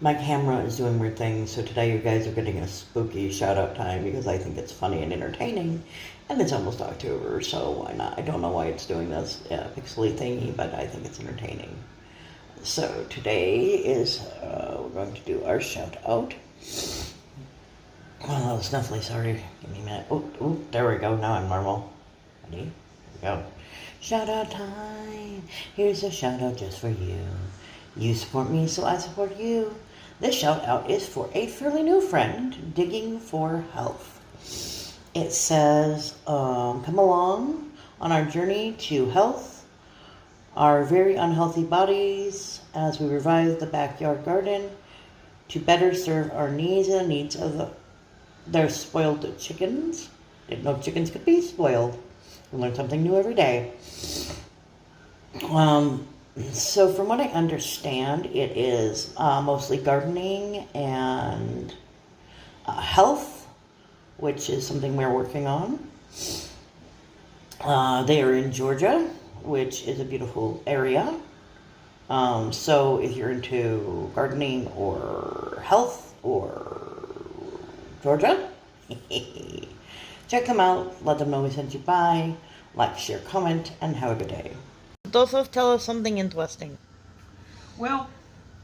My camera is doing weird things, so today you guys are getting a spooky shout out time because I think it's funny and entertaining. And it's almost October, so why not? I don't know why it's doing this pixely thingy, but I think it's entertaining. So today is, we're going to do our shout out. Oh, Snuffly, sorry. Give me a minute. Oh, there we go. Now I'm normal. Ready? Here we go. Shout out time. Here's a shout out just for you. You support me, so I support you. This shout out is for a fairly new friend digging for health. It says, come along on our journey to health, our very unhealthy bodies, as we revive the backyard garden to better serve our needs and the needs of their spoiled chickens. Didn't know chickens could be spoiled. We learn something new every day. So from what I understand, it is mostly gardening and health, which is something we're working on. They are in Georgia, which is a beautiful area. So if you're into gardening or health or Georgia, check them out. Let them know we sent you by. Like, share, comment, and have a good day. Joseph, tell us something interesting. Well,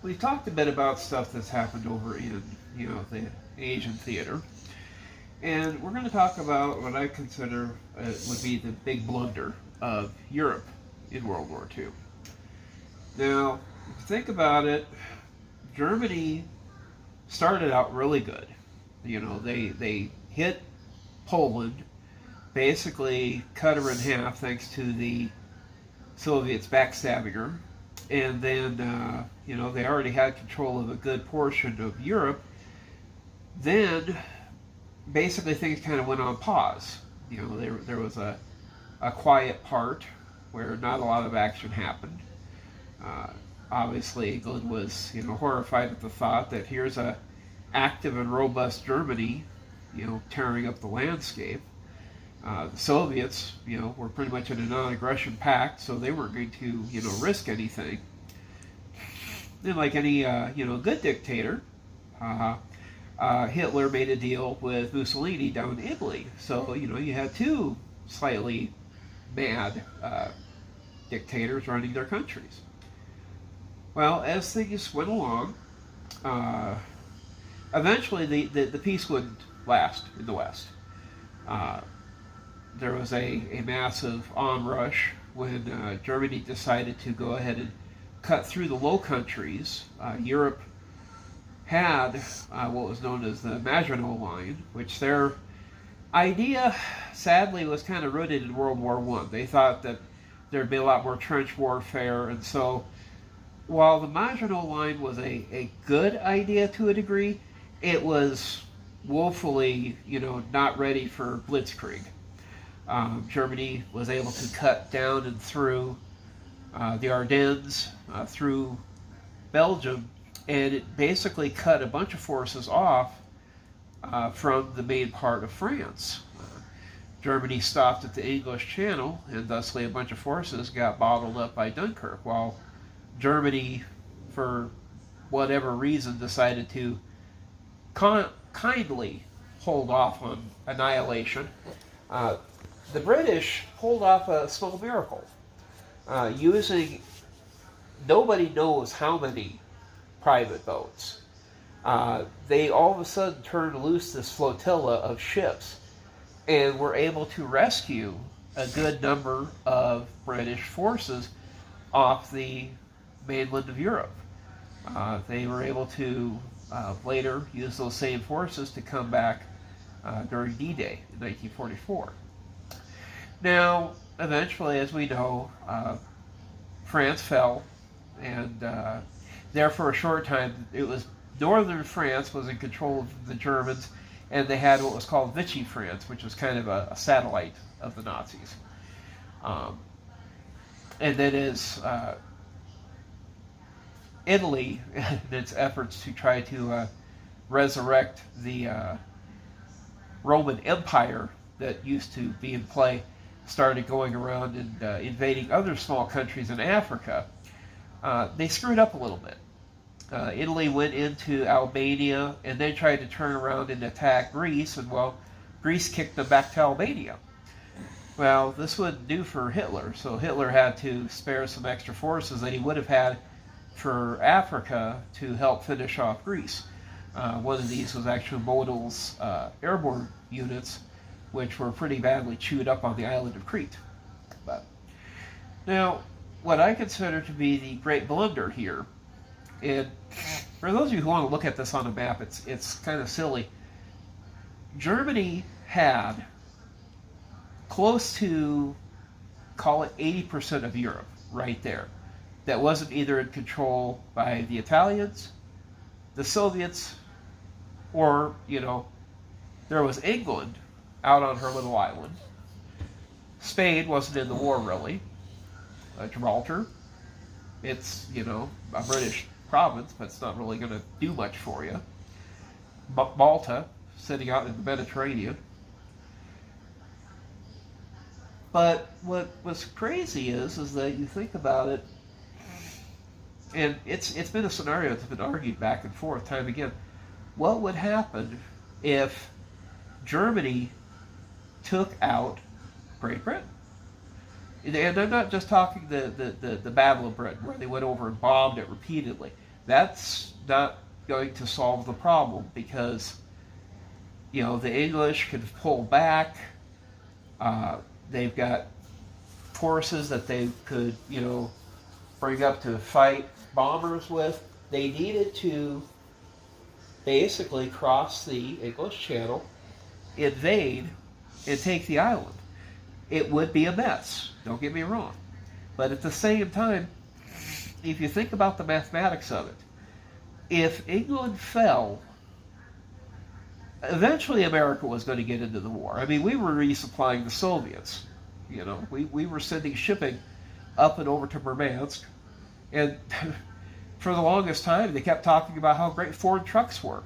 we've talked a bit about stuff that's happened over in, the Asian theater. And we're going to talk about what I consider would be the big blunder of Europe in World War II. Now, if you think about it, Germany started out really good. They hit Poland, basically cut her in half thanks to the Soviets backstabbing her, and then they already had control of a good portion of Europe. Then basically things kind of went on pause. There was a quiet part where not a lot of action happened. Obviously England was horrified at the thought that here's a active and robust Germany tearing up the landscape. The Soviets, were pretty much in a non-aggression pact, so they weren't going to, risk anything. And like any, good dictator, Hitler made a deal with Mussolini down in Italy. So, you had two slightly mad dictators running their countries. Well, as things went along, eventually the peace wouldn't last in the West. There was a massive onrush when Germany decided to go ahead and cut through the Low Countries. Europe had what was known as the Maginot Line, which their idea, sadly, was kind of rooted in World War I. They thought that there'd be a lot more trench warfare, and so while the Maginot Line was a good idea to a degree, it was woefully, not ready for blitzkrieg. Germany was able to cut down and through the Ardennes, through Belgium, and it basically cut a bunch of forces off from the main part of France. Germany stopped at the English Channel, and thusly a bunch of forces got bottled up by Dunkirk, while Germany, for whatever reason, decided to kindly hold off on annihilation. The British pulled off a small miracle using nobody knows how many private boats. They all of a sudden turned loose this flotilla of ships and were able to rescue a good number of British forces off the mainland of Europe. They were able to later use those same forces to come back during D-Day in 1944. Now, eventually, as we know, France fell, and there for a short time, it was northern France was in control of the Germans, and they had what was called Vichy France, which was kind of a satellite of the Nazis. And then as Italy, in its efforts to try to resurrect the Roman Empire that used to be in play, started going around and invading other small countries in Africa, they screwed up a little bit. Italy went into Albania and then tried to turn around and attack Greece, and well, Greece kicked them back to Albania. Well, this wouldn't do for Hitler, so Hitler had to spare some extra forces that he would have had for Africa to help finish off Greece. One of these was actually Modal's airborne units, which were pretty badly chewed up on the island of Crete. But now, what I consider to be the great blunder here, and for those of you who want to look at this on a map, it's kind of silly. Germany had close to, call it 80% of Europe right there that wasn't either in control by the Italians, the Soviets, or, there was England out on her little island. Spain wasn't in the war, really. Gibraltar, it's, a British province, but it's not really going to do much for you. Malta, sitting out in the Mediterranean. But what was crazy is that you think about it, and it's been a scenario that's been argued back and forth time and again. What would happen if Germany took out Great Britain? And I'm not just talking the Battle of Britain, where they went over and bombed it repeatedly. That's not going to solve the problem, because, the English can pull back. They've got forces that they could, bring up to fight bombers with. They needed to basically cross the English Channel, invade, and take the island. It would be a mess, don't get me wrong. But at the same time, if you think about the mathematics of it, if England fell, eventually America was going to get into the war. I mean, we were resupplying the Soviets. We were sending shipping up and over to Murmansk. And for the longest time, they kept talking about how great Ford trucks were.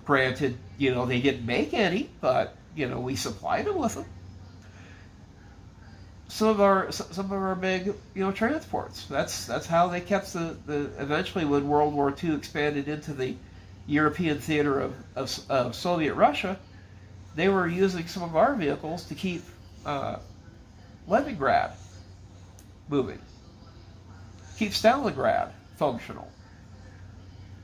Granted, they didn't make any, but, we supplied them with them. Some of our big, transports. That's how they kept the eventually, when World War II expanded into the European theater of Soviet Russia, they were using some of our vehicles to keep Leningrad moving, keep Stalingrad functional.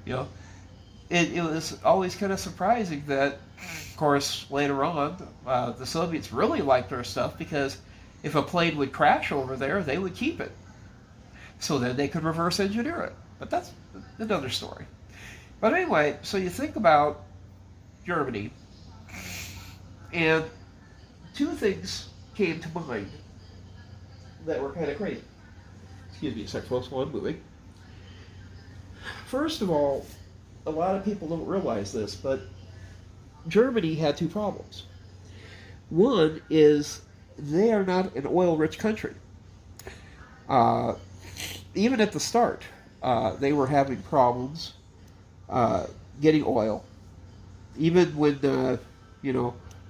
It was always kind of surprising that, of course, later on, the Soviets really liked our stuff, because if a plane would crash over there, they would keep it. So then they could reverse engineer it. But that's another story. But anyway, so you think about Germany, and two things came to mind that were kind of crazy. Excuse me a sec, folks, while I'm moving. First of all, a lot of people don't realize this, but Germany had two problems. One is they are not an oil-rich country. Even at the start, they were having problems getting oil. Even when,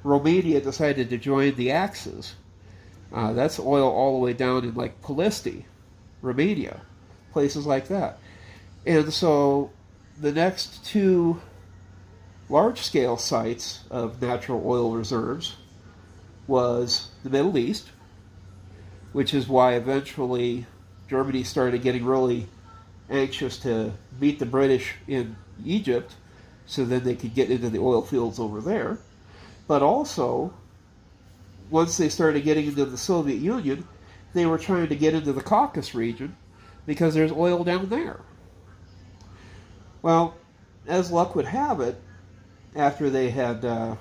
Romania decided to join the Axis, that's oil all the way down in, like, Ploesti, Romania, places like that. And so the next two large-scale sites of natural oil reserves was the Middle East, which is why eventually Germany started getting really anxious to meet the British in Egypt, so then they could get into the oil fields over there. But also, once they started getting into the Soviet Union, they were trying to get into the Caucasus region, because there's oil down there. Well, as luck would have it, after they had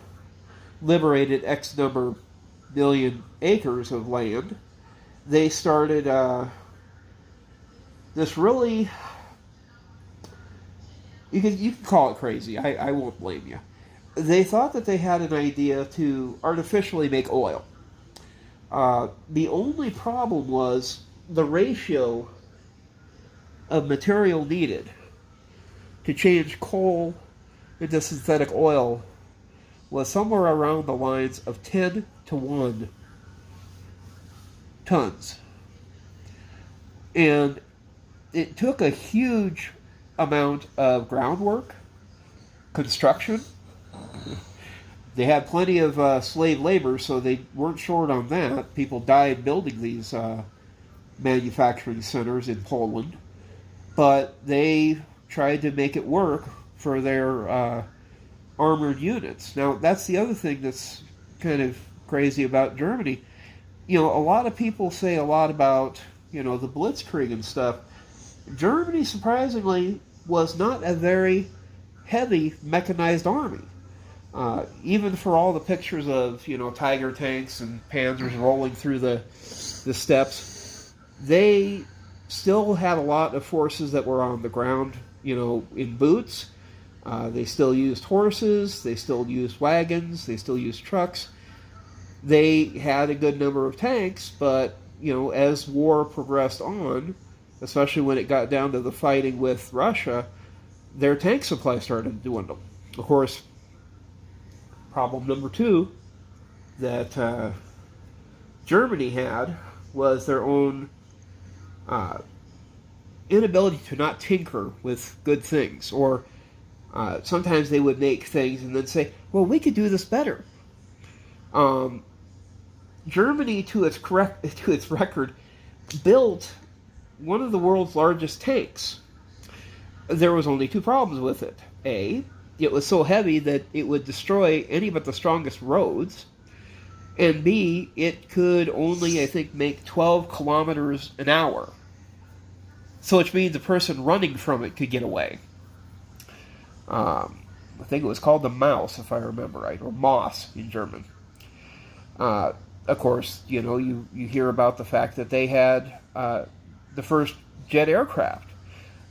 liberated X number million acres of land, they started this really, you can call it crazy, I won't blame you. They thought that they had an idea to artificially make oil. The only problem was the ratio of material needed to change coal into synthetic oil was somewhere around the lines of 10 to 1 tons. And it took a huge amount of groundwork, construction. They had plenty of slave labor, so they weren't short on that. People died building these manufacturing centers in Poland, but they tried to make it work for their armored units. Now, that's the other thing that's kind of crazy about Germany. You know, a lot of people say a lot about, you know, the Blitzkrieg and stuff. Germany, surprisingly, was not a very heavy mechanized army. Even for all the pictures of, you know, Tiger tanks and Panzers rolling through the steppes, they still had a lot of forces that were on the ground, you know, in boots. They still used horses, they still used wagons, they still used trucks. They had a good number of tanks, but, you know, as war progressed on, especially when it got down to the fighting with Russia, their tank supply started to dwindle. Of course, problem number two that Germany had was their own inability to not tinker with good things. Or sometimes they would make things and then say, well, we could do this better. Germany, to its record, built one of the world's largest tanks. There was only two problems with it. A, it was so heavy that it would destroy any but the strongest roads. And B, it could only, I think, make 12 kilometers an hour. So which means a person running from it could get away. I think it was called the Maus, if I remember right, or Moss in German. Of course, you know, you hear about the fact that they had the first jet aircraft.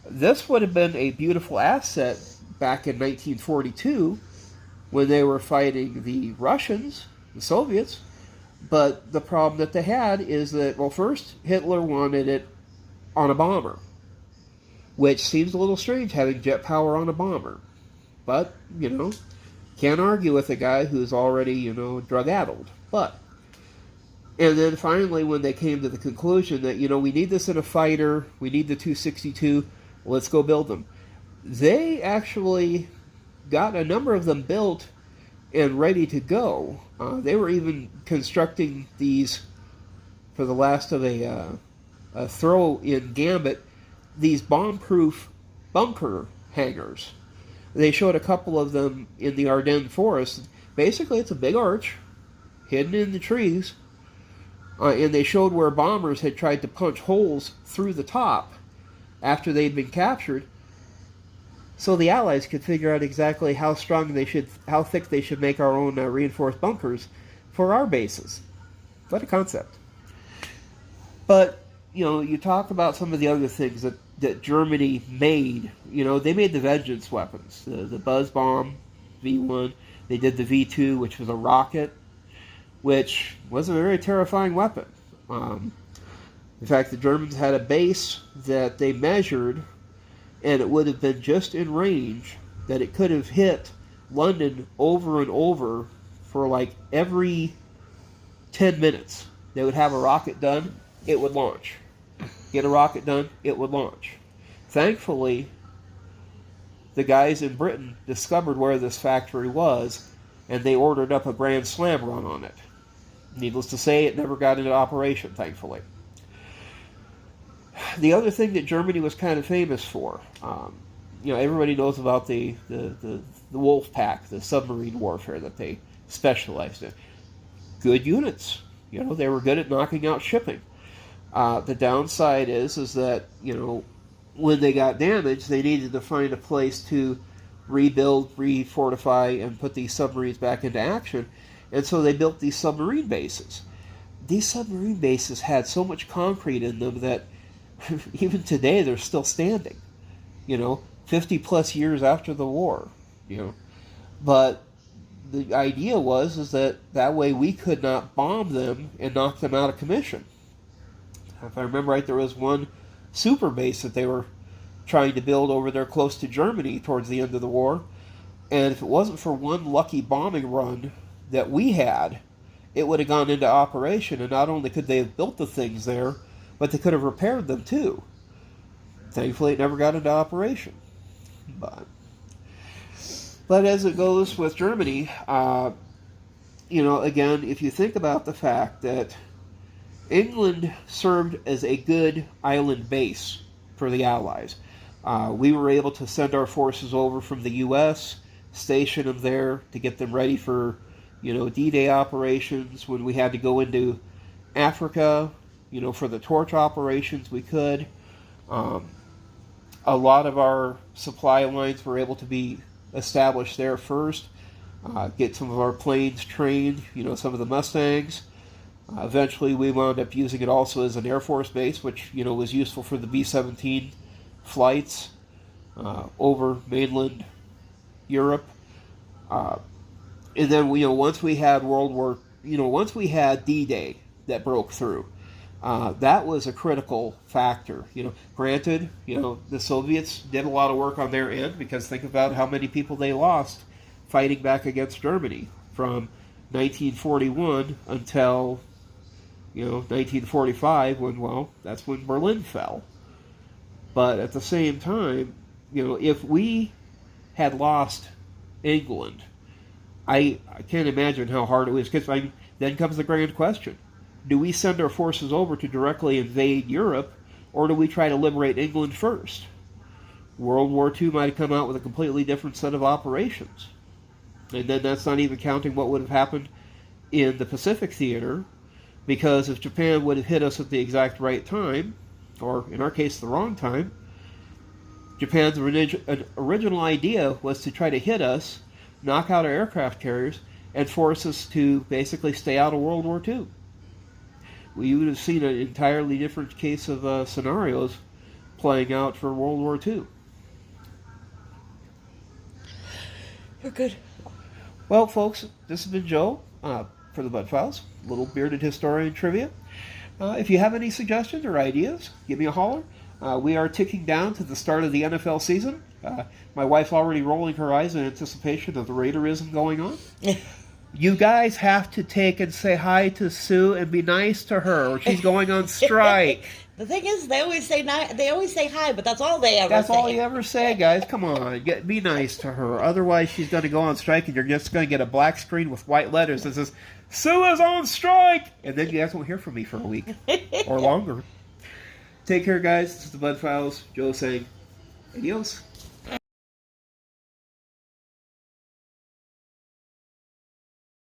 This would have been a beautiful asset back in 1942 when they were fighting the Russians, the Soviets. But the problem that they had is that, well, first, Hitler wanted it on a bomber, which seems a little strange, having jet power on a bomber. But, you know, can't argue with a guy who's already, you know, drug-addled. But, and then finally, when they came to the conclusion that, you know, we need this in a fighter, we need the 262, let's go build them. They actually got a number of them built and ready to go. They were even constructing these, for the last of a throw-in gambit, these bomb-proof bunker hangars. They showed a couple of them in the Ardennes forest. Basically, it's a big arch hidden in the trees, and they showed where bombers had tried to punch holes through the top after they'd been captured, so the Allies could figure out exactly how thick they should make our own reinforced bunkers for our bases. What a concept! But you know, you talk about some of the other things that Germany made. You know, they made the Vengeance weapons, the Buzz Bomb V1. They did the V2, which was a rocket, which was a very terrifying weapon. In fact, the Germans had a base that they measured, and it would have been just in range that it could have hit London over and over for like every 10 minutes. They would have a rocket done, it would launch. Get a rocket done, it would launch. Thankfully, the guys in Britain discovered where this factory was, and they ordered up a Grand Slam run on it. Needless to say, it never got into operation, thankfully. The other thing that Germany was kind of famous for, you know, everybody knows about the Wolf Pack, the submarine warfare that they specialized in. Good units. You know, they were good at knocking out shipping. The downside is that, you know, when they got damaged, they needed to find a place to rebuild, refortify, and put these submarines back into action. And so they built these submarine bases. These submarine bases had so much concrete in them that even today they're still standing. You know, 50 plus years after the war. You know, but the idea was that way we could not bomb them and knock them out of commission. If I remember right, there was one super base that they were trying to build over there close to Germany towards the end of the war, and if it wasn't for one lucky bombing run that we had, it would have gone into operation, and not only could they have built the things there, but they could have repaired them too. Thankfully, it never got into operation. But as it goes with Germany, again, if you think about the fact that England served as a good island base for the Allies, we were able to send our forces over from the U.S., station them there to get them ready for, D-Day operations. When we had to go into Africa, for the torch operations, we could. A lot of our supply lines were able to be established there first. Get some of our planes trained, some of the Mustangs. Eventually, we wound up using it also as an Air Force base, which, was useful for the B-17 flights over mainland Europe. And then, once we had once we had D-Day that broke through, that was a critical factor. Granted, the Soviets did a lot of work on their end, because think about how many people they lost fighting back against Germany from 1941 until 1945, when that's when Berlin fell. But at the same time, if we had lost England, I can't imagine how hard it was. Because then comes the grand question: do we send our forces over to directly invade Europe, or do we try to liberate England first? World War II might have come out with a completely different set of operations. And then that's not even counting what would have happened in the Pacific theater, because if Japan would have hit us at the exact right time, or in our case the wrong time, Japan's original idea was to try to hit us, knock out our aircraft carriers, and force us to basically stay out of World War II. We would have seen an entirely different case of scenarios playing out for World War II. You're good. Well, folks, this has been Joe for the Bud Files, Little Bearded Historian Trivia. If you have any suggestions or ideas, give me a holler. We are ticking down to the start of the NFL season. My wife's already rolling her eyes in anticipation of the Raiderism going on. You guys have to take and say hi to Sue and be nice to her, or she's going on strike. The thing is, they always say hi, but that's all they ever say. That's all you ever say, guys. Come on, be nice to her. Otherwise, she's going to go on strike, and you're just going to get a black screen with white letters that says, "Sue is on strike!" And then you guys won't hear from me for a week or longer. Take care, guys. This is the Bud Files. Joe saying, adios.